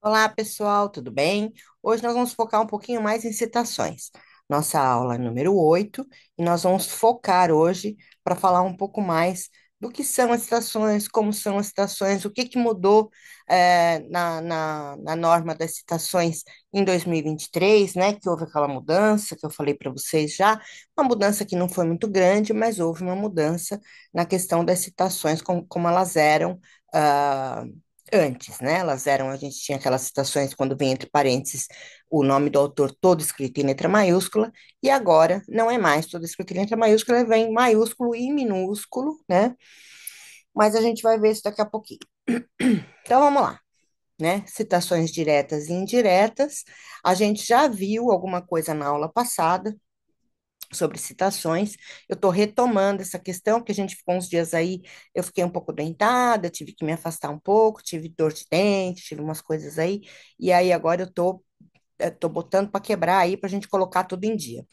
Olá, pessoal, tudo bem? Hoje nós vamos focar um pouquinho mais em citações. Nossa aula número 8, e nós vamos focar hoje para falar um pouco mais do que são as citações, como são as citações, o que que mudou na norma das citações em 2023, né? Que houve aquela mudança que eu falei para vocês já, uma mudança que não foi muito grande, mas houve uma mudança na questão das citações, como elas eram. ah, Antes, né? Elas eram, a gente tinha aquelas citações quando vem entre parênteses o nome do autor todo escrito em letra maiúscula, e agora não é mais todo escrito em letra maiúscula, vem maiúsculo e minúsculo, né? Mas a gente vai ver isso daqui a pouquinho. Então vamos lá, né? Citações diretas e indiretas. A gente já viu alguma coisa na aula passada sobre citações. Eu estou retomando essa questão, porque a gente ficou uns dias aí, eu fiquei um pouco doentada, tive que me afastar um pouco, tive dor de dente, tive umas coisas aí, e aí agora eu tô botando para quebrar aí para a gente colocar tudo em dia.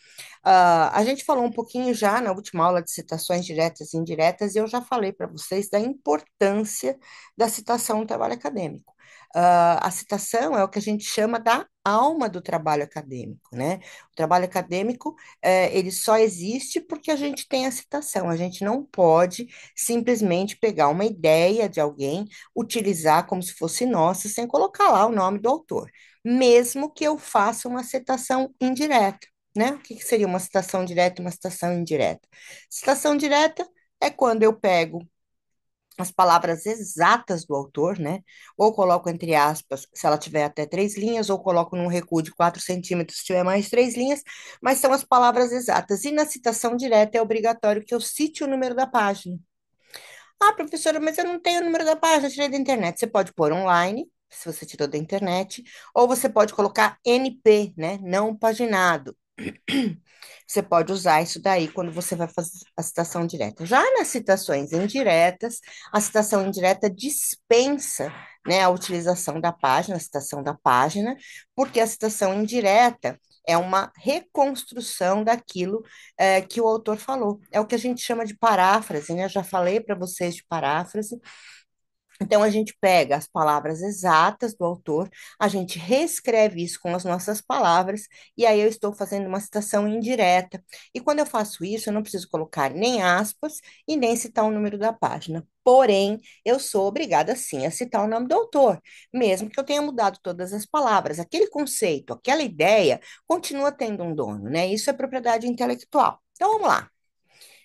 A gente falou um pouquinho já na última aula de citações diretas e indiretas, e eu já falei para vocês da importância da citação no trabalho acadêmico. A citação é o que a gente chama da alma do trabalho acadêmico, né? O trabalho acadêmico, ele só existe porque a gente tem a citação. A gente não pode simplesmente pegar uma ideia de alguém, utilizar como se fosse nossa, sem colocar lá o nome do autor, mesmo que eu faça uma citação indireta, né? O que que seria uma citação direta e uma citação indireta? Citação direta é quando eu pego as palavras exatas do autor, né? Ou coloco entre aspas, se ela tiver até 3 linhas, ou coloco num recuo de 4 centímetros, se tiver mais 3 linhas, mas são as palavras exatas. E na citação direta é obrigatório que eu cite o número da página. Ah, professora, mas eu não tenho o número da página, eu tirei da internet. Você pode pôr online, se você tirou da internet, ou você pode colocar NP, né? Não paginado. Você pode usar isso daí quando você vai fazer a citação direta. Já nas citações indiretas, a citação indireta dispensa, né, a utilização da página, a citação da página, porque a citação indireta é uma reconstrução daquilo que o autor falou. É o que a gente chama de paráfrase, né? Eu já falei para vocês de paráfrase. Então, a gente pega as palavras exatas do autor, a gente reescreve isso com as nossas palavras, e aí eu estou fazendo uma citação indireta. E quando eu faço isso, eu não preciso colocar nem aspas e nem citar o número da página. Porém, eu sou obrigada, sim, a citar o nome do autor, mesmo que eu tenha mudado todas as palavras. Aquele conceito, aquela ideia, continua tendo um dono, né? Isso é propriedade intelectual. Então, vamos lá.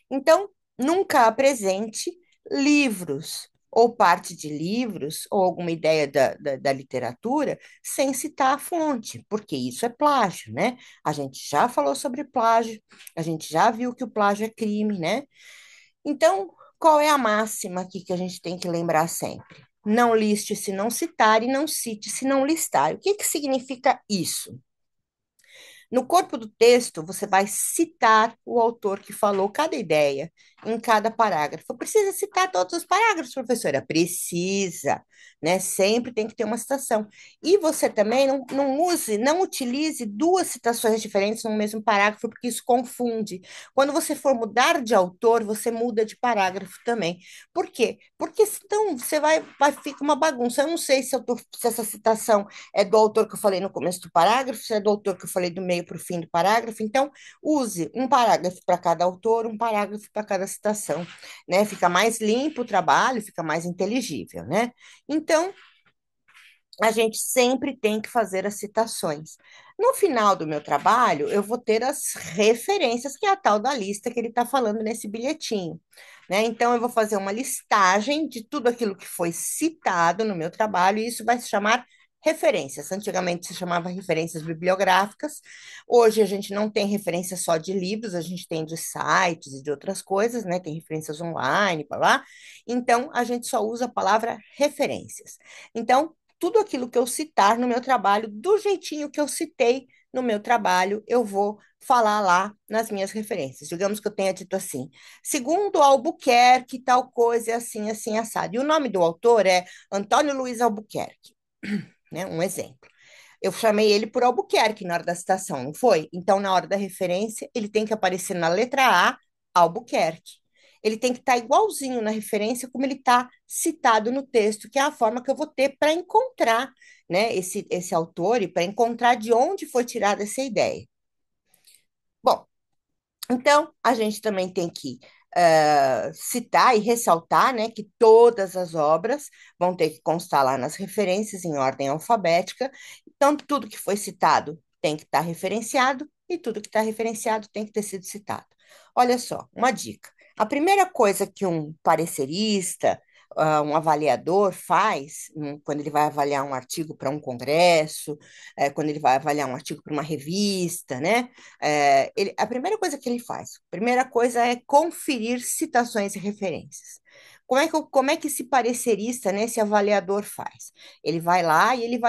Então, nunca apresente livros ou parte de livros ou alguma ideia da literatura sem citar a fonte, porque isso é plágio, né? A gente já falou sobre plágio, a gente já viu que o plágio é crime, né? Então, qual é a máxima aqui que a gente tem que lembrar sempre? Não liste se não citar e não cite se não listar. O que que significa isso? No corpo do texto, você vai citar o autor que falou cada ideia em cada parágrafo. Precisa citar todos os parágrafos, professora? Precisa, né? Sempre tem que ter uma citação. E você também não utilize duas citações diferentes no mesmo parágrafo, porque isso confunde. Quando você for mudar de autor, você muda de parágrafo também. Por quê? Porque senão você vai ficar uma bagunça. Eu não sei se essa citação é do autor que eu falei no começo do parágrafo, se é do autor que eu falei do meio para o fim do parágrafo. Então, use um parágrafo para cada autor, um parágrafo para cada citação, né? Fica mais limpo o trabalho, fica mais inteligível, né? Então, a gente sempre tem que fazer as citações. No final do meu trabalho, eu vou ter as referências, que é a tal da lista que ele está falando nesse bilhetinho, né? Então, eu vou fazer uma listagem de tudo aquilo que foi citado no meu trabalho, e isso vai se chamar referências. Antigamente se chamava referências bibliográficas, hoje a gente não tem referência só de livros, a gente tem de sites e de outras coisas, né? Tem referências online, para lá. Então, a gente só usa a palavra referências. Então, tudo aquilo que eu citar no meu trabalho, do jeitinho que eu citei no meu trabalho, eu vou falar lá nas minhas referências. Digamos que eu tenha dito assim: segundo Albuquerque, tal coisa é assim, assim, assado. E o nome do autor é Antônio Luiz Albuquerque, né? Um exemplo. Eu chamei ele por Albuquerque na hora da citação, não foi? Então, na hora da referência, ele tem que aparecer na letra A, Albuquerque. ele tem que estar igualzinho na referência como ele está citado no texto, que é a forma que eu vou ter para encontrar, né, esse autor e para encontrar de onde foi tirada essa ideia. Bom, então, a gente também tem que citar e ressaltar, né, que todas as obras vão ter que constar lá nas referências em ordem alfabética. Então, tudo que foi citado tem que estar referenciado e tudo que está referenciado tem que ter sido citado. Olha só, uma dica. A primeira coisa que um parecerista, um avaliador faz, quando ele vai avaliar um artigo para um congresso, quando ele vai avaliar um artigo para uma revista, né? A primeira coisa que ele faz, a primeira coisa é conferir citações e referências. Como é que esse parecerista, né, esse avaliador faz? Ele vai lá e ele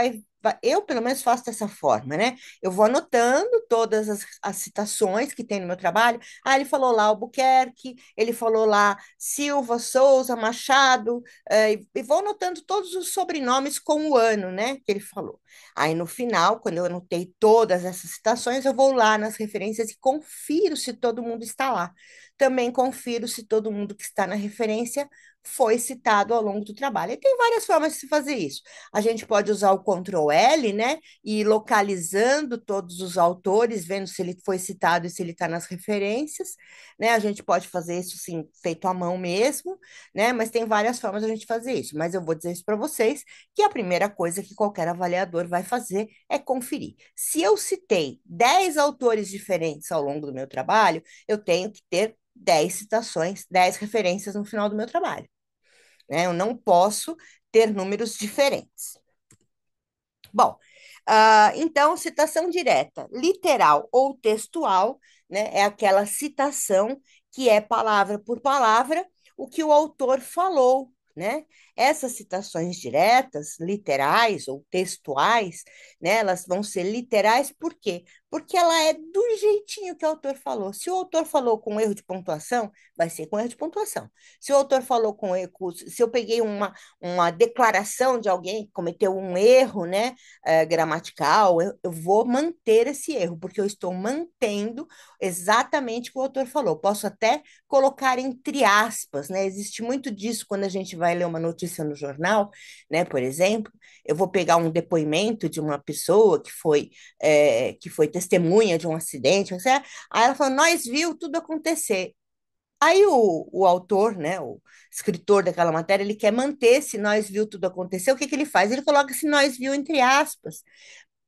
eu, pelo menos, faço dessa forma, né? Eu vou anotando todas as citações que tem no meu trabalho. Ah, ele falou lá Albuquerque, ele falou lá Silva, Souza, Machado, e vou anotando todos os sobrenomes com o ano, né, que ele falou. Aí no final, quando eu anotei todas essas citações, eu vou lá nas referências e confiro se todo mundo está lá. Também confiro se todo mundo que está na referência foi citado ao longo do trabalho. E tem várias formas de se fazer isso. A gente pode usar o Ctrl L, né, e ir localizando todos os autores, vendo se ele foi citado e se ele está nas referências, né? A gente pode fazer isso, sim, feito à mão mesmo, né? Mas tem várias formas de a gente fazer isso. Mas eu vou dizer isso para vocês que a primeira coisa que qualquer avaliador vai fazer é conferir. Se eu citei 10 autores diferentes ao longo do meu trabalho, eu tenho que ter 10 citações, 10 referências no final do meu trabalho, né? Eu não posso ter números diferentes. Bom, então, citação direta, literal ou textual, né, é aquela citação que é palavra por palavra o que o autor falou, né? Essas citações diretas, literais ou textuais, né, elas vão ser literais por quê? Porque ela é do jeitinho que o autor falou. Se o autor falou com erro de pontuação, vai ser com erro de pontuação. Se o autor falou com erro, se eu peguei uma declaração de alguém que cometeu um erro, né, gramatical, eu vou manter esse erro, porque eu estou mantendo exatamente o que o autor falou. Posso até colocar entre aspas, né? Existe muito disso quando a gente vai ler uma notícia no jornal, né? Por exemplo, eu vou pegar um depoimento de uma pessoa que foi testemunha de um acidente, etc. Aí ela falou, nós viu tudo acontecer. Aí o autor, né, o escritor daquela matéria, ele quer manter se nós viu tudo acontecer. O que que ele faz? Ele coloca se nós viu entre aspas,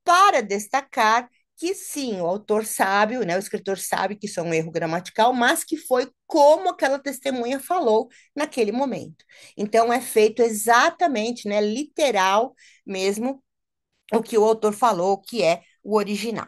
para destacar que sim, o autor sabe, né, o escritor sabe que isso é um erro gramatical, mas que foi como aquela testemunha falou naquele momento. Então é feito exatamente, né, literal mesmo o que o autor falou, que é o original.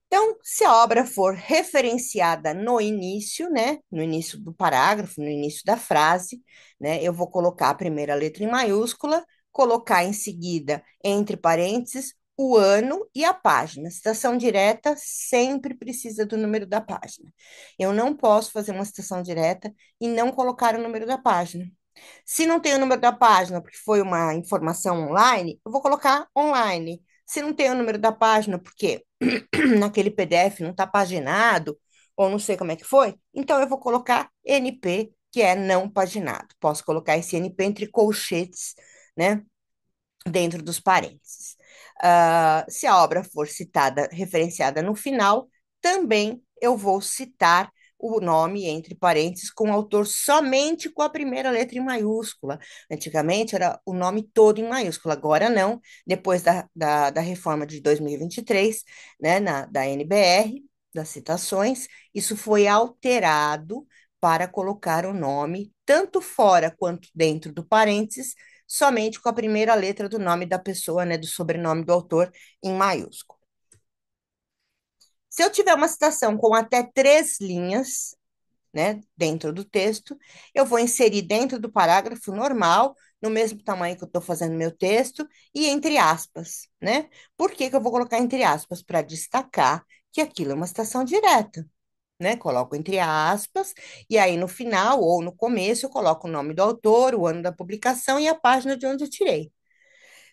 Então, se a obra for referenciada no início, né, no início do parágrafo, no início da frase, né, eu vou colocar a primeira letra em maiúscula, colocar em seguida, entre parênteses, o ano e a página. Citação direta sempre precisa do número da página. Eu não posso fazer uma citação direta e não colocar o número da página. Se não tem o número da página, porque foi uma informação online, eu vou colocar online. Se não tem o número da página, porque naquele PDF não está paginado, ou não sei como é que foi, então eu vou colocar NP, que é não paginado. Posso colocar esse NP entre colchetes, né, dentro dos parênteses. Se a obra for citada, referenciada no final, também eu vou citar o nome entre parênteses com o autor somente com a primeira letra em maiúscula. Antigamente era o nome todo em maiúscula, agora não, depois da reforma de 2023, né, da NBR, das citações, isso foi alterado para colocar o nome tanto fora quanto dentro do parênteses, somente com a primeira letra do nome da pessoa, né, do sobrenome do autor em maiúsculo. Se eu tiver uma citação com até 3 linhas, né, dentro do texto, eu vou inserir dentro do parágrafo normal, no mesmo tamanho que eu estou fazendo meu texto, e entre aspas, né? Por que que eu vou colocar entre aspas? Para destacar que aquilo é uma citação direta, né? Coloco entre aspas, e aí no final ou no começo eu coloco o nome do autor, o ano da publicação e a página de onde eu tirei.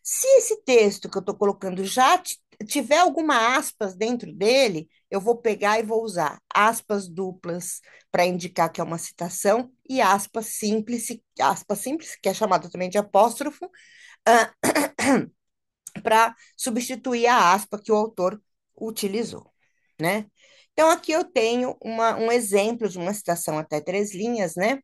Se esse texto que eu estou colocando já tiver alguma aspas dentro dele, eu vou pegar e vou usar aspas duplas para indicar que é uma citação e aspas simples, que é chamada também de apóstrofo, para substituir a aspa que o autor utilizou, né? Então, aqui eu tenho um exemplo de uma citação até três linhas, né?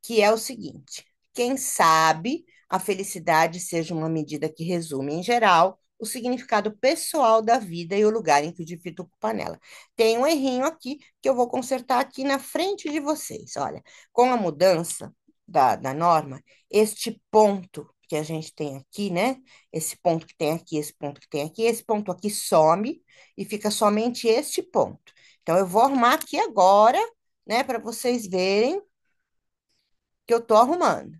Que é o seguinte: quem sabe a felicidade seja uma medida que resume, em geral, o significado pessoal da vida e o lugar em que o indivíduo ocupa nela. Tem um errinho aqui que eu vou consertar aqui na frente de vocês. Olha, com a mudança da norma, este ponto que a gente tem aqui, né? Esse ponto que tem aqui, esse ponto que tem aqui, esse ponto aqui some e fica somente este ponto. Então, eu vou arrumar aqui agora, né, para vocês verem que eu tô arrumando.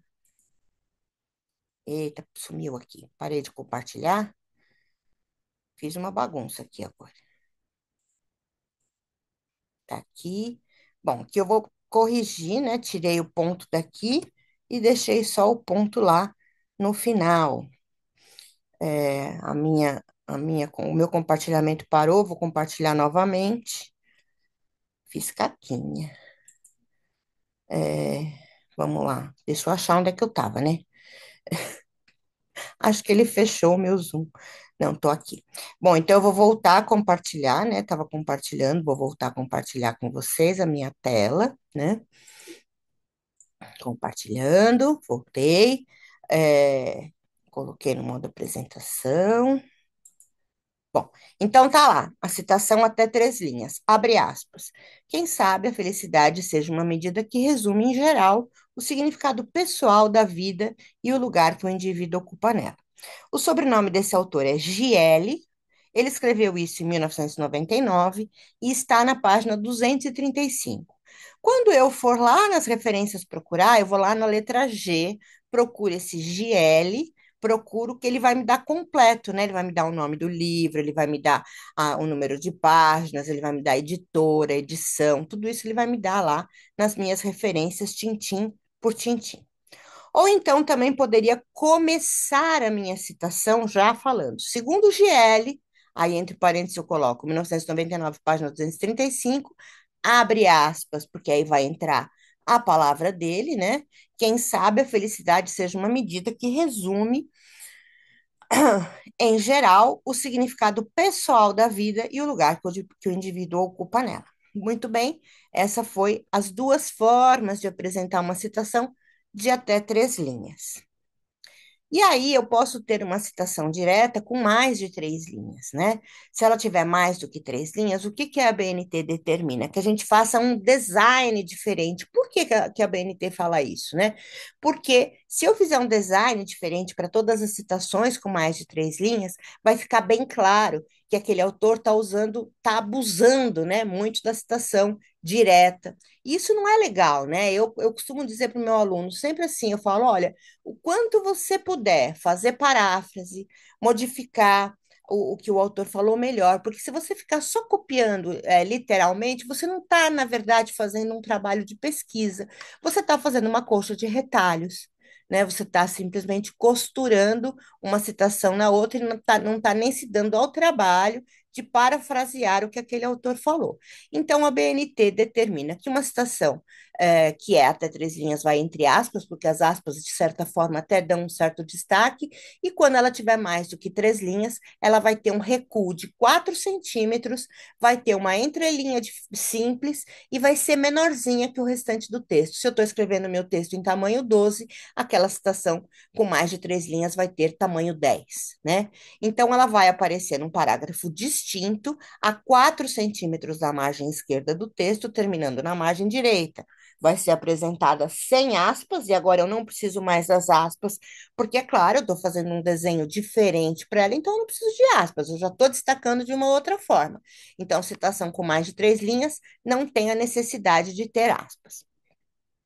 Eita, sumiu aqui. Parei de compartilhar. Fiz uma bagunça aqui agora. Tá aqui. Bom, aqui eu vou corrigir, né? Tirei o ponto daqui e deixei só o ponto lá no final. O meu compartilhamento parou, vou compartilhar novamente. Fiz caquinha. É, vamos lá. Deixa eu achar onde é que eu tava, né? Acho que ele fechou o meu Zoom. Não, tô aqui. Bom, então eu vou voltar a compartilhar, né? Tava compartilhando, vou voltar a compartilhar com vocês a minha tela, né? Compartilhando, voltei. É, coloquei no modo apresentação. Bom, então tá lá, a citação até três linhas, abre aspas. Quem sabe a felicidade seja uma medida que resume, em geral, o significado pessoal da vida e o lugar que o indivíduo ocupa nela. O sobrenome desse autor é Gielli. Ele escreveu isso em 1999 e está na página 235. Quando eu for lá nas referências procurar, eu vou lá na letra G, procuro esse Gielli, procuro que ele vai me dar completo, né? Ele vai me dar o nome do livro, ele vai me dar o número de páginas, ele vai me dar editora, edição, tudo isso ele vai me dar lá nas minhas referências, tintim por tintim. Ou então também poderia começar a minha citação já falando, segundo o GL, aí entre parênteses eu coloco 1999, página 235, abre aspas, porque aí vai entrar a palavra dele, né? Quem sabe a felicidade seja uma medida que resume, em geral, o significado pessoal da vida e o lugar que o indivíduo ocupa nela. Muito bem, essa foi as duas formas de apresentar uma citação de até três linhas. E aí eu posso ter uma citação direta com mais de três linhas, né? Se ela tiver mais do que três linhas, o que que a BNT determina? Que a gente faça um design diferente. Por que que a BNT fala isso, né? Porque se eu fizer um design diferente para todas as citações com mais de três linhas, vai ficar bem claro que aquele autor está usando, está abusando, né, muito da citação direta. Isso não é legal, né? Eu costumo dizer para o meu aluno sempre assim, eu falo, olha, o quanto você puder fazer paráfrase, modificar o que o autor falou melhor, porque se você ficar só copiando literalmente, você não está, na verdade, fazendo um trabalho de pesquisa, você está fazendo uma colcha de retalhos. Né, você está simplesmente costurando uma citação na outra e não tá nem se dando ao trabalho de parafrasear o que aquele autor falou. Então, a BNT determina que uma citação que é até três linhas, vai entre aspas, porque as aspas, de certa forma, até dão um certo destaque, e quando ela tiver mais do que três linhas, ela vai ter um recuo de 4 centímetros, vai ter uma entrelinha simples e vai ser menorzinha que o restante do texto. Se eu estou escrevendo meu texto em tamanho 12, aquela citação com mais de três linhas vai ter tamanho 10, né? Então, ela vai aparecer num parágrafo distinto a 4 centímetros da margem esquerda do texto, terminando na margem direita. Vai ser apresentada sem aspas, e agora eu não preciso mais das aspas, porque, é claro, eu estou fazendo um desenho diferente para ela, então eu não preciso de aspas, eu já estou destacando de uma outra forma. Então, citação com mais de três linhas não tem a necessidade de ter aspas.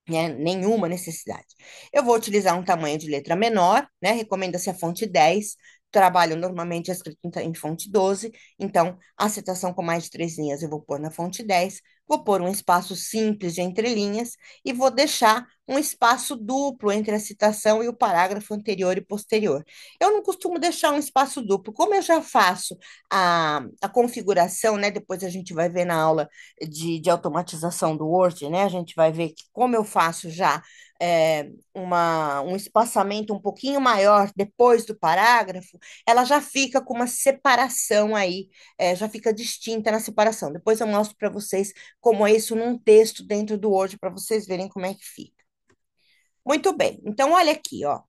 Né, nenhuma necessidade. Eu vou utilizar um tamanho de letra menor, né? Recomenda-se a fonte 10. Trabalho normalmente escrito em fonte 12, então a citação com mais de três linhas eu vou pôr na fonte 10, vou pôr um espaço simples de entrelinhas e vou deixar um espaço duplo entre a citação e o parágrafo anterior e posterior. Eu não costumo deixar um espaço duplo, como eu já faço a configuração, né? Depois a gente vai ver na aula de automatização do Word, né? A gente vai ver que como eu faço já um espaçamento um pouquinho maior depois do parágrafo, ela já fica com uma separação aí, já fica distinta na separação. Depois eu mostro para vocês como é isso num texto dentro do Word, para vocês verem como é que fica. Muito bem, então olha aqui, ó.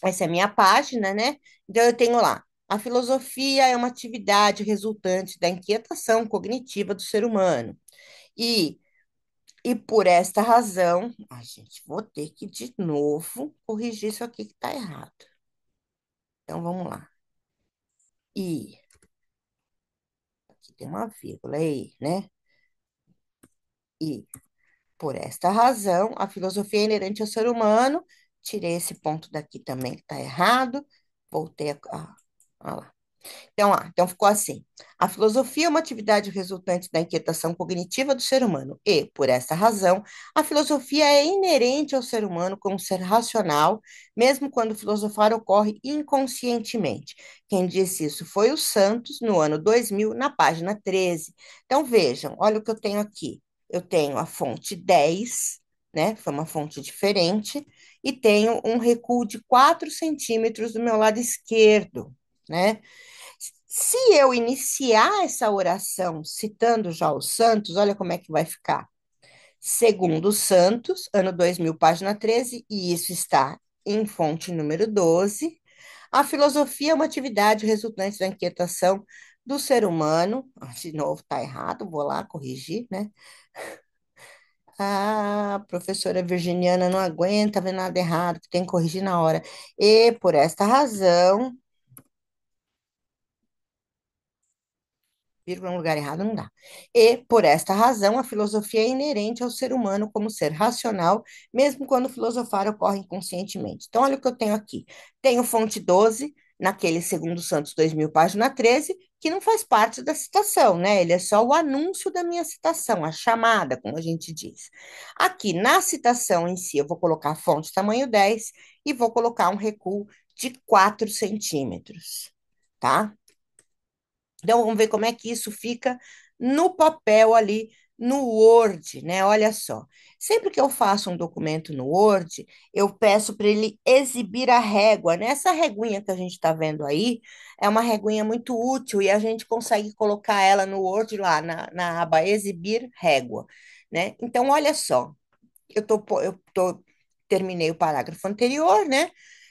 Essa é a minha página, né? Então eu tenho lá. A filosofia é uma atividade resultante da inquietação cognitiva do ser humano. E, e por esta razão, a gente, vou ter que de novo corrigir isso aqui que está errado. Então vamos lá. E, aqui tem uma vírgula aí, né? E por esta razão, a filosofia é inerente ao ser humano. Tirei esse ponto daqui também que está errado. Voltei a lá. Então ficou assim. A filosofia é uma atividade resultante da inquietação cognitiva do ser humano e, por essa razão, a filosofia é inerente ao ser humano como ser racional, mesmo quando filosofar ocorre inconscientemente. Quem disse isso foi o Santos, no ano 2000, na página 13. Então vejam, olha o que eu tenho aqui. Eu tenho a fonte 10, né? Foi uma fonte diferente, e tenho um recuo de 4 centímetros do meu lado esquerdo, né? Se eu iniciar essa oração citando já os santos, olha como é que vai ficar. Segundo os Santos, ano 2000, página 13, e isso está em fonte número 12. A filosofia é uma atividade resultante da inquietação do ser humano. De novo, está errado, vou lá corrigir, né? Ah, a professora virginiana não aguenta ver nada errado, que tem que corrigir na hora. E por esta razão, vírgula no lugar errado não dá. E, por esta razão, a filosofia é inerente ao ser humano como ser racional, mesmo quando filosofar ocorre inconscientemente. Então, olha o que eu tenho aqui. Tenho fonte 12, naquele segundo Santos 2000, página 13, que não faz parte da citação, né? Ele é só o anúncio da minha citação, a chamada, como a gente diz. Aqui, na citação em si, eu vou colocar a fonte tamanho 10 e vou colocar um recuo de 4 centímetros, tá? Então, vamos ver como é que isso fica no papel ali, no Word, né? Olha só. Sempre que eu faço um documento no Word, eu peço para ele exibir a régua, né? Essa reguinha que a gente está vendo aí é uma reguinha muito útil e a gente consegue colocar ela no Word lá na aba Exibir Régua, né? Então, olha só. Terminei o parágrafo anterior, né?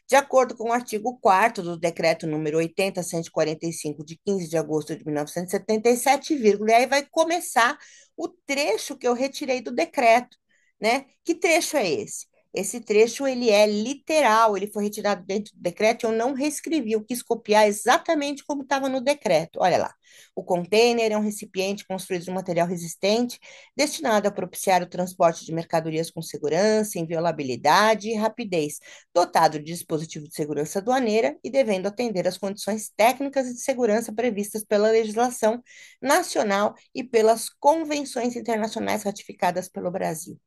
De acordo com o artigo 4º do decreto número 80.145, de 15 de agosto de 1977, vírgula, e aí vai começar o trecho que eu retirei do decreto, né? Que trecho é esse? Esse trecho, ele é literal, ele foi retirado dentro do decreto, eu não reescrevi, eu quis copiar exatamente como estava no decreto. Olha lá, o container é um recipiente construído de material resistente destinado a propiciar o transporte de mercadorias com segurança, inviolabilidade e rapidez, dotado de dispositivo de segurança aduaneira e devendo atender às condições técnicas e de segurança previstas pela legislação nacional e pelas convenções internacionais ratificadas pelo Brasil.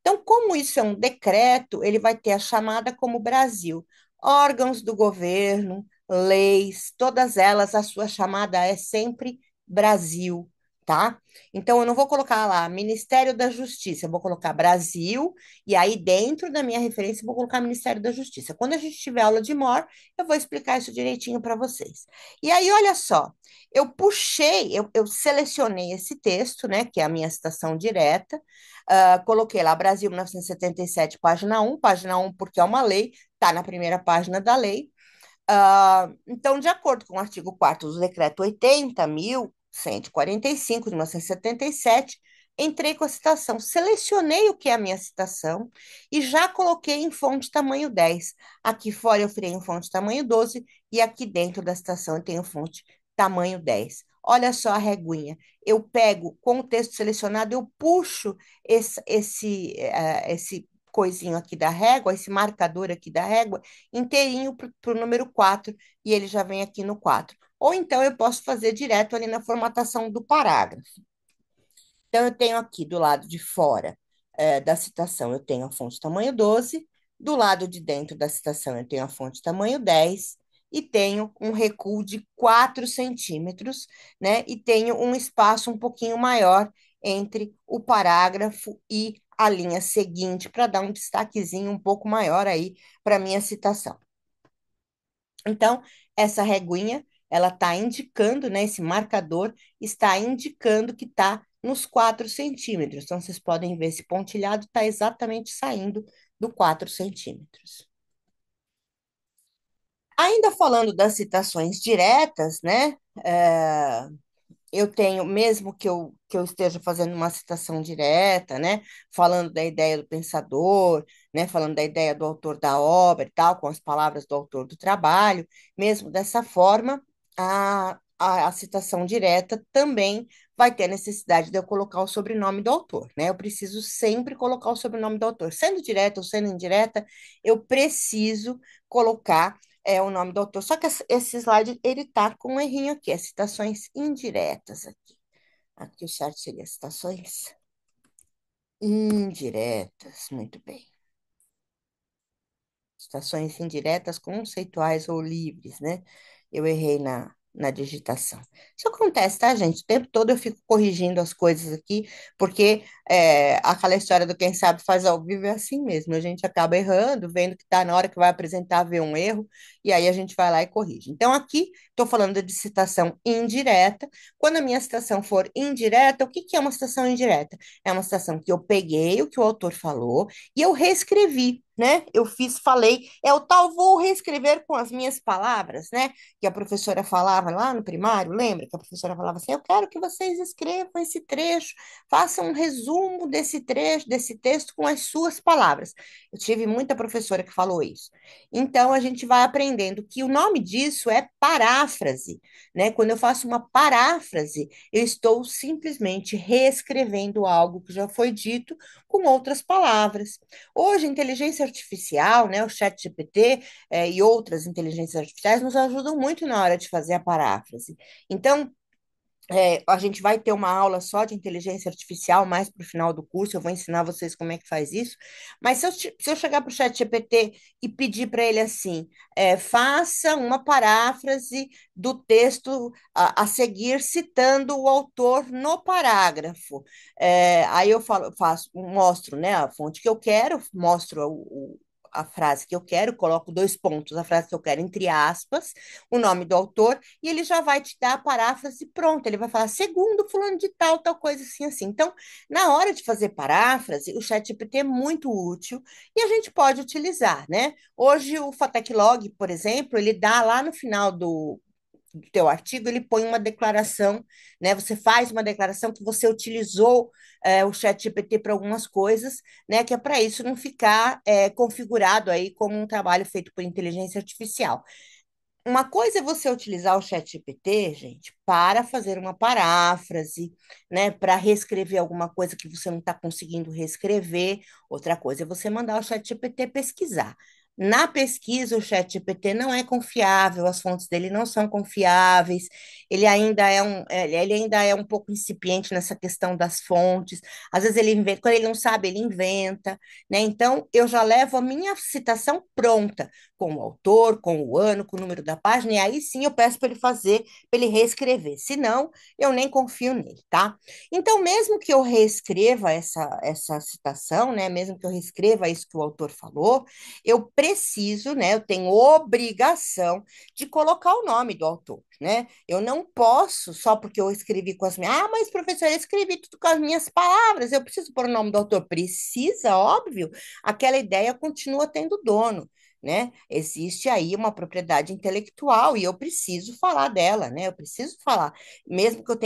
Então, como isso é um decreto, ele vai ter a chamada como Brasil. Órgãos do governo, leis, todas elas, a sua chamada é sempre Brasil, tá? Então, eu não vou colocar lá Ministério da Justiça, eu vou colocar Brasil, e aí dentro da minha referência eu vou colocar Ministério da Justiça. Quando a gente tiver aula de MOR, eu vou explicar isso direitinho para vocês. E aí, olha só, eu selecionei esse texto, né, que é a minha citação direta, coloquei lá Brasil 1977, página um porque é uma lei, está na primeira página da lei. Então, de acordo com o artigo 4º do decreto 80.145 de 1977, entrei com a citação, selecionei o que é a minha citação e já coloquei em fonte tamanho 10. Aqui fora eu virei em fonte tamanho 12 e aqui dentro da citação eu tenho fonte tamanho 10. Olha só a reguinha. Eu pego com o texto selecionado, eu puxo esse coisinho aqui da régua, esse marcador aqui da régua, inteirinho para o número 4 e ele já vem aqui no 4. Ou então eu posso fazer direto ali na formatação do parágrafo. Então, eu tenho aqui do lado de fora, da citação, eu tenho a fonte tamanho 12, do lado de dentro da citação, eu tenho a fonte tamanho 10, e tenho um recuo de 4 centímetros, né? E tenho um espaço um pouquinho maior entre o parágrafo e a linha seguinte, para dar um destaquezinho um pouco maior aí para a minha citação. Então, essa reguinha, ela está indicando, né? Esse marcador está indicando que está nos 4 centímetros. Então, vocês podem ver esse pontilhado está exatamente saindo do 4 centímetros. Ainda falando das citações diretas, né? Eu tenho, mesmo que eu esteja fazendo uma citação direta, né, falando da ideia do pensador, né, falando da ideia do autor da obra e tal, com as palavras do autor do trabalho, mesmo dessa forma, a citação direta também vai ter necessidade de eu colocar o sobrenome do autor, né? Eu preciso sempre colocar o sobrenome do autor. Sendo direta ou sendo indireta, eu preciso colocar o nome do autor. Só que esse slide, ele tá com um errinho aqui, as citações indiretas aqui. Aqui o certo seria citações indiretas, muito bem. Citações indiretas, conceituais ou livres, né? Eu errei na digitação. Isso acontece, tá, gente? O tempo todo eu fico corrigindo as coisas aqui, porque aquela história do quem sabe faz ao vivo é assim mesmo. A gente acaba errando, vendo que tá na hora que vai apresentar, vê um erro, e aí a gente vai lá e corrige. Então, aqui, estou falando de citação indireta. Quando a minha citação for indireta, o que que é uma citação indireta? É uma citação que eu peguei o que o autor falou e eu reescrevi, né? Eu fiz, falei, é o tal vou reescrever com as minhas palavras, né? Que a professora falava lá no primário, lembra que a professora falava assim: eu quero que vocês escrevam esse trecho, façam um resumo desse trecho, desse texto com as suas palavras. Eu tive muita professora que falou isso. Então a gente vai aprendendo que o nome disso é paráfrase, né? Quando eu faço uma paráfrase, eu estou simplesmente reescrevendo algo que já foi dito com outras palavras. Hoje, a inteligência artificial, né, o ChatGPT, e outras inteligências artificiais nos ajudam muito na hora de fazer a paráfrase. Então, a gente vai ter uma aula só de inteligência artificial mais para o final do curso, eu vou ensinar vocês como é que faz isso. Mas se eu chegar para o chat GPT e pedir para ele assim, faça uma paráfrase do texto a seguir, citando o autor no parágrafo. Aí eu falo, mostro, né, a fonte que eu quero, mostro a frase que eu quero, coloco dois pontos, a frase que eu quero entre aspas, o nome do autor, e ele já vai te dar a paráfrase pronta. Ele vai falar, segundo fulano de tal, tal coisa assim, assim. Então, na hora de fazer paráfrase, o ChatGPT é muito útil e a gente pode utilizar, né? Hoje, o Fateclog, por exemplo, ele dá lá no final do teu artigo, ele põe uma declaração, né? Você faz uma declaração que você utilizou o ChatGPT para algumas coisas, né? Que é para isso não ficar configurado aí como um trabalho feito por inteligência artificial. Uma coisa é você utilizar o ChatGPT, gente, para fazer uma paráfrase, né, para reescrever alguma coisa que você não está conseguindo reescrever. Outra coisa é você mandar o ChatGPT pesquisar. Na pesquisa, o ChatGPT não é confiável, as fontes dele não são confiáveis, ele ainda é um pouco incipiente nessa questão das fontes. Às vezes ele inventa, quando ele não sabe, ele inventa, né? Então, eu já levo a minha citação pronta com o autor, com o ano, com o número da página, e aí sim eu peço para ele fazer, para ele reescrever. Senão, eu nem confio nele, tá? Então, mesmo que eu reescreva essa citação, né? Mesmo que eu reescreva isso que o autor falou, eu preciso, né? Eu tenho obrigação de colocar o nome do autor, né? Eu não posso, só porque eu escrevi com as minhas. Ah, mas professor, eu escrevi tudo com as minhas palavras, eu preciso pôr o nome do autor. Precisa, óbvio, aquela ideia continua tendo dono, né? Existe aí uma propriedade intelectual e eu preciso falar dela, né? Eu preciso falar, mesmo que eu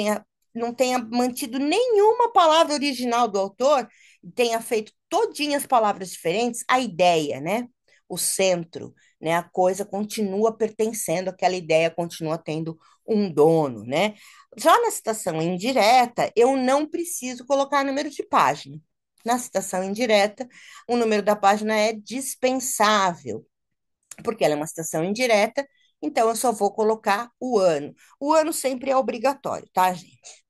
não tenha mantido nenhuma palavra original do autor, tenha feito todinhas palavras diferentes, a ideia, né? O centro, né? A coisa continua pertencendo, aquela ideia continua tendo um dono, né? Já na citação indireta, eu não preciso colocar número de página. Na citação indireta, o número da página é dispensável, porque ela é uma citação indireta, então eu só vou colocar o ano. O ano sempre é obrigatório, tá, gente?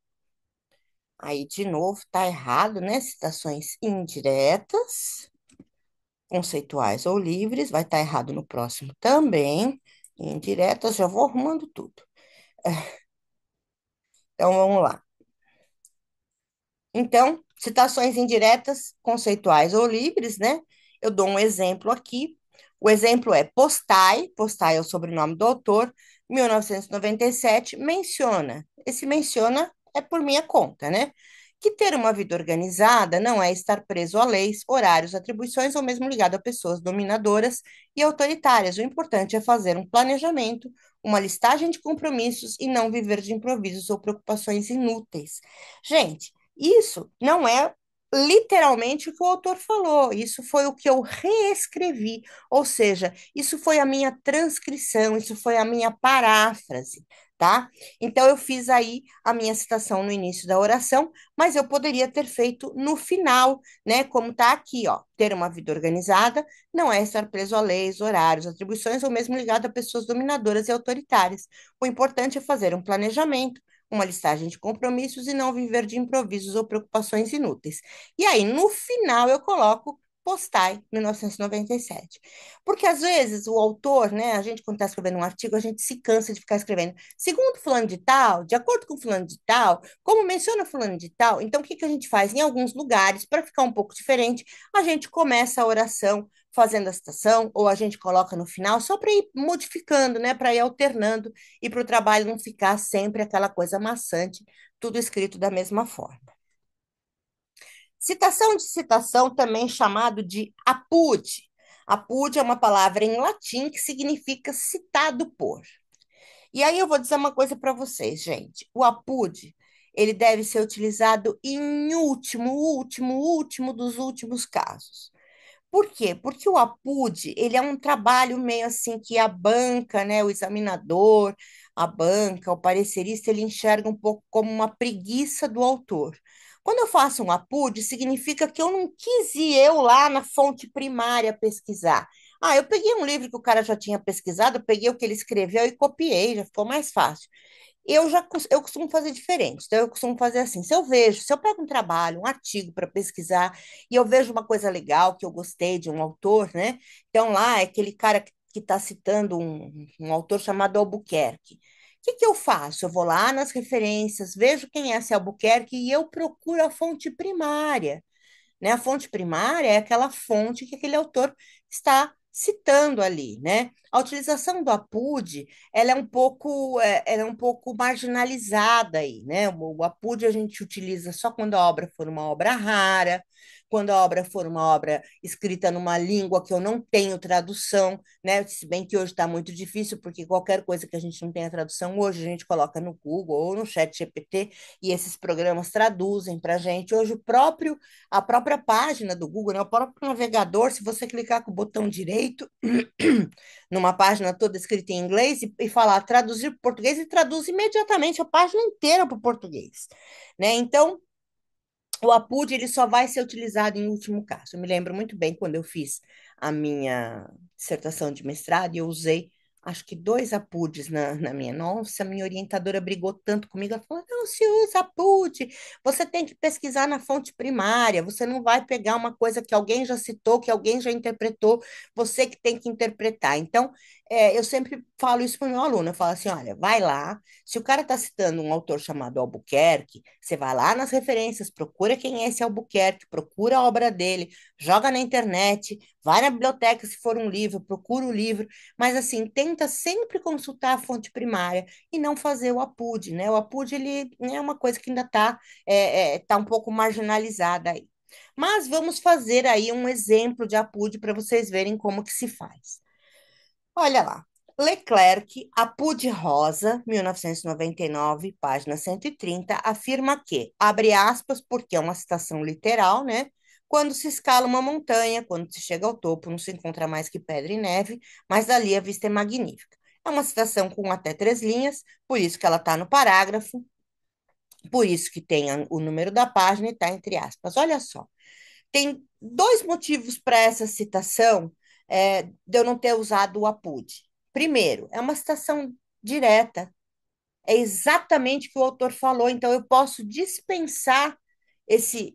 Aí, de novo, tá errado, né? Citações indiretas, conceituais ou livres, vai estar errado no próximo também. Indiretas, já vou arrumando tudo. Então, vamos lá. Então, citações indiretas, conceituais ou livres, né? Eu dou um exemplo aqui. O exemplo é Postai, Postai é o sobrenome do autor, 1997, menciona. Esse menciona é por minha conta, né? Que ter uma vida organizada não é estar preso a leis, horários, atribuições ou mesmo ligado a pessoas dominadoras e autoritárias. O importante é fazer um planejamento, uma listagem de compromissos e não viver de improvisos ou preocupações inúteis. Gente, isso não é literalmente o que o autor falou, isso foi o que eu reescrevi, ou seja, isso foi a minha transcrição, isso foi a minha paráfrase, tá? Então eu fiz aí a minha citação no início da oração, mas eu poderia ter feito no final, né? Como tá aqui, ó, ter uma vida organizada não é estar preso a leis, horários, atribuições ou mesmo ligado a pessoas dominadoras e autoritárias. O importante é fazer um planejamento, uma listagem de compromissos e não viver de improvisos ou preocupações inúteis. E aí, no final, eu coloco Postai, 1997. Porque às vezes o autor, né, a gente quando está escrevendo um artigo, a gente se cansa de ficar escrevendo segundo fulano de tal, de acordo com fulano de tal, como menciona fulano de tal. Então, o que que a gente faz? Em alguns lugares, para ficar um pouco diferente, a gente começa a oração fazendo a citação, ou a gente coloca no final, só para ir modificando, né, para ir alternando e para o trabalho não ficar sempre aquela coisa maçante, tudo escrito da mesma forma. Citação de citação, também chamado de apud. Apud é uma palavra em latim que significa citado por. E aí eu vou dizer uma coisa para vocês, gente. O apud, ele deve ser utilizado em último dos últimos casos. Por quê? Porque o APUD, ele é um trabalho meio assim que a banca, né, o examinador, a banca, o parecerista, ele enxerga um pouco como uma preguiça do autor. Quando eu faço um APUD, significa que eu não quis ir eu lá na fonte primária pesquisar. Ah, eu peguei um livro que o cara já tinha pesquisado, eu peguei o que ele escreveu e copiei, já ficou mais fácil. Eu costumo fazer diferente. Então, eu costumo fazer assim: se eu pego um trabalho, um artigo para pesquisar, e eu vejo uma coisa legal que eu gostei de um autor, né? Então, lá é aquele cara que está citando um autor chamado Albuquerque. O que que eu faço? Eu vou lá nas referências, vejo quem é esse Albuquerque e eu procuro a fonte primária, né? A fonte primária é aquela fonte que aquele autor está citando ali, né? A utilização do APUD, ela é um pouco marginalizada aí, né? O APUD a gente utiliza só quando a obra for uma obra rara, quando a obra for uma obra escrita numa língua que eu não tenho tradução, né? Se bem que hoje está muito difícil, porque qualquer coisa que a gente não tenha tradução hoje, a gente coloca no Google ou no Chat GPT e esses programas traduzem para a gente. Hoje a própria página do Google, né, o próprio navegador, se você clicar com o botão direito numa página toda escrita em inglês e falar traduzir para o português, e traduz imediatamente a página inteira para o português, né? Então, o APUD ele só vai ser utilizado em último caso. Eu me lembro muito bem quando eu fiz a minha dissertação de mestrado e eu usei acho que dois APUDs na minha. Nossa, minha orientadora brigou tanto comigo. Ela falou: não se usa APUD, você tem que pesquisar na fonte primária, você não vai pegar uma coisa que alguém já citou, que alguém já interpretou, você que tem que interpretar. Então, eu sempre falo isso para o meu aluno: eu falo assim, olha, vai lá. Se o cara está citando um autor chamado Albuquerque, você vai lá nas referências, procura quem é esse Albuquerque, procura a obra dele, joga na internet, vai na biblioteca se for um livro, procura o livro, mas assim, tenta sempre consultar a fonte primária e não fazer o APUD, né? O APUD, ele é uma coisa que ainda está tá um pouco marginalizada aí. Mas vamos fazer aí um exemplo de APUD para vocês verem como que se faz. Olha lá. Leclerc, Apude Rosa, 1999, página 130, afirma que, abre aspas, porque é uma citação literal, né? Quando se escala uma montanha, quando se chega ao topo, não se encontra mais que pedra e neve, mas dali a vista é magnífica. É uma citação com até 3 linhas, por isso que ela está no parágrafo, por isso que tem o número da página e está entre aspas. Olha só. Tem dois motivos para essa citação, de eu não ter usado o APUD. Primeiro, é uma citação direta, É exatamente o que o autor falou, então eu posso dispensar esse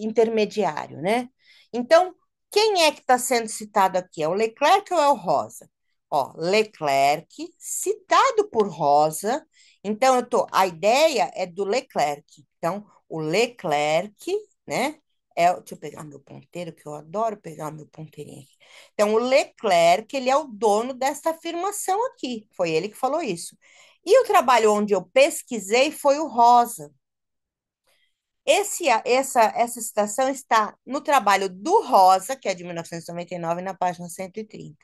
intermediário, né? Então, quem é que está sendo citado aqui? É o Leclerc ou é o Rosa? Ó, Leclerc, citado por Rosa. Então, a ideia é do Leclerc. Então, o Leclerc, né? Deixa eu pegar meu ponteiro, que eu adoro pegar meu ponteirinho aqui. Então, o Leclerc, ele é o dono dessa afirmação aqui. Foi ele que falou isso. E o trabalho onde eu pesquisei foi o Rosa. Essa citação está no trabalho do Rosa, que é de 1999, na página 130.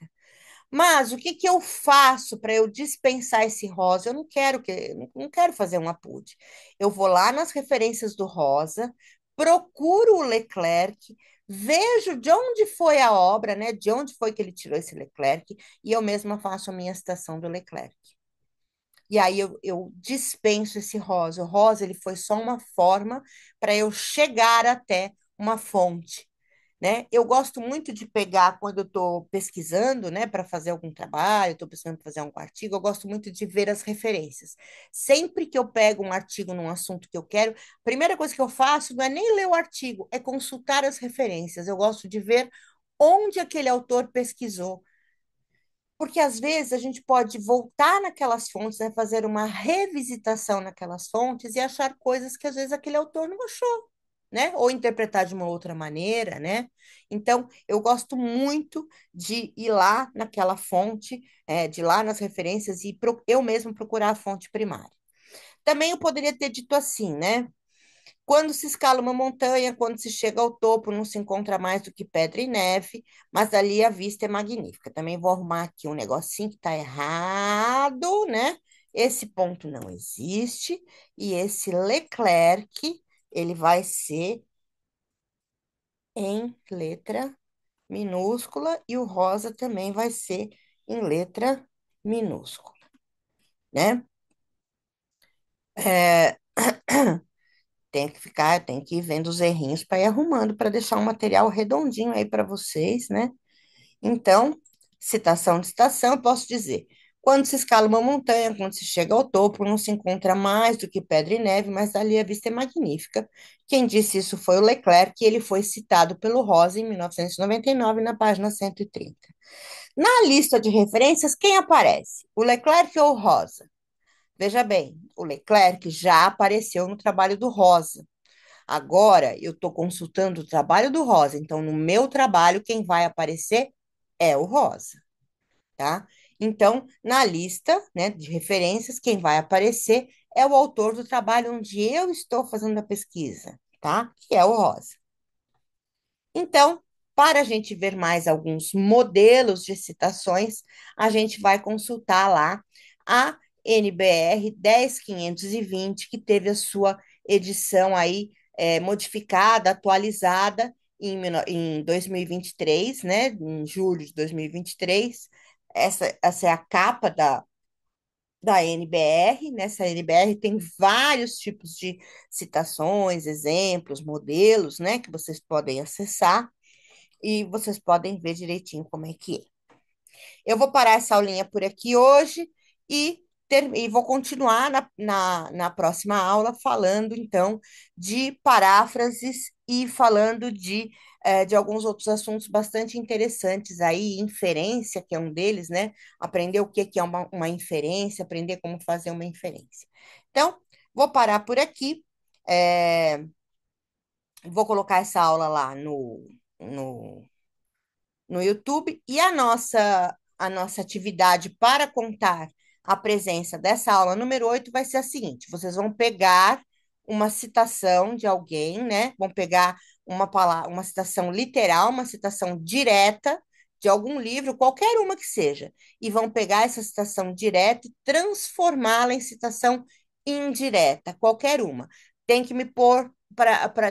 Mas o que que eu faço para eu dispensar esse Rosa? Eu não quero fazer um apude. Eu vou lá nas referências do Rosa, procuro o Leclerc, vejo de onde foi a obra, né? De onde foi que ele tirou esse Leclerc, e eu mesma faço a minha citação do Leclerc. E aí eu dispenso esse rosa. O rosa ele foi só uma forma para eu chegar até uma fonte, né? Eu gosto muito de pegar quando eu estou pesquisando, né, para fazer algum trabalho, estou precisando fazer um artigo, eu gosto muito de ver as referências. Sempre que eu pego um artigo num assunto que eu quero, a primeira coisa que eu faço não é nem ler o artigo, é consultar as referências. Eu gosto de ver onde aquele autor pesquisou, porque às vezes a gente pode voltar naquelas fontes, né, fazer uma revisitação naquelas fontes e achar coisas que às vezes aquele autor não achou, né? Ou interpretar de uma outra maneira, né? Então, eu gosto muito de ir lá naquela fonte, de ir lá nas referências e eu mesmo procurar a fonte primária. Também eu poderia ter dito assim, né? Quando se escala uma montanha, quando se chega ao topo, não se encontra mais do que pedra e neve, mas ali a vista é magnífica. Também vou arrumar aqui um negocinho que está errado, né? Esse ponto não existe, e esse Leclerc, ele vai ser em letra minúscula, e o rosa também vai ser em letra minúscula, né? É, tem que ir vendo os errinhos para ir arrumando, para deixar um material redondinho aí para vocês, né? Então, citação de estação, eu posso dizer: quando se escala uma montanha, quando se chega ao topo, não se encontra mais do que pedra e neve, mas ali a vista é magnífica. Quem disse isso foi o Leclerc, e ele foi citado pelo Rosa em 1999, na página 130. Na lista de referências, quem aparece? O Leclerc ou o Rosa? Veja bem, o Leclerc já apareceu no trabalho do Rosa. Agora eu estou consultando o trabalho do Rosa, então no meu trabalho quem vai aparecer é o Rosa, tá? Então, na lista, né, de referências, quem vai aparecer é o autor do trabalho onde eu estou fazendo a pesquisa, tá? Que é o Rosa. Então, para a gente ver mais alguns modelos de citações, a gente vai consultar lá a NBR 10520, que teve a sua edição aí modificada, atualizada em 2023, né? Em julho de 2023. Essa é a capa da NBR. Nessa NBR tem vários tipos de citações, exemplos, modelos, né, que vocês podem acessar e vocês podem ver direitinho como é que é. Eu vou parar essa aulinha por aqui hoje e vou continuar na próxima aula falando, então, de paráfrases e falando de alguns outros assuntos bastante interessantes aí, inferência, que é um deles, né? Aprender o que que é uma inferência, aprender como fazer uma inferência. Então, vou parar por aqui. é, Vou colocar essa aula lá no YouTube, e a nossa atividade para contar a presença dessa aula número 8 vai ser a seguinte: vocês vão pegar uma citação de alguém, né? Vão pegar uma palavra, uma citação literal, uma citação direta de algum livro, qualquer uma que seja, e vão pegar essa citação direta e transformá-la em citação indireta, qualquer uma. Tem que me pôr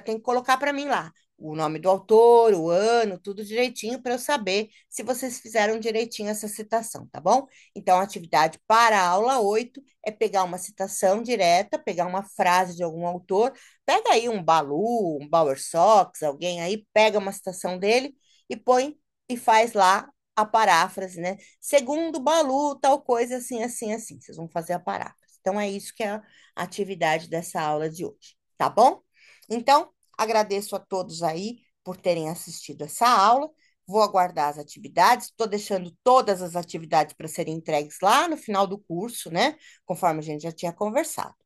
tem que colocar para mim lá o nome do autor, o ano, tudo direitinho para eu saber se vocês fizeram direitinho essa citação, tá bom? Então, a atividade para a aula 8 é pegar uma citação direta, pegar uma frase de algum autor, pega aí um Balu, um Bauer Sox, alguém aí, pega uma citação dele e põe e faz lá a paráfrase, né? Segundo Balu, tal coisa assim, assim, assim. Vocês vão fazer a paráfrase. Então, é isso que é a atividade dessa aula de hoje, tá bom? Então, agradeço a todos aí por terem assistido essa aula. Vou aguardar as atividades. Estou deixando todas as atividades para serem entregues lá no final do curso, né? Conforme a gente já tinha conversado.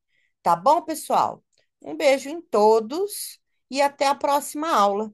Tá bom, pessoal? Um beijo em todos e até a próxima aula.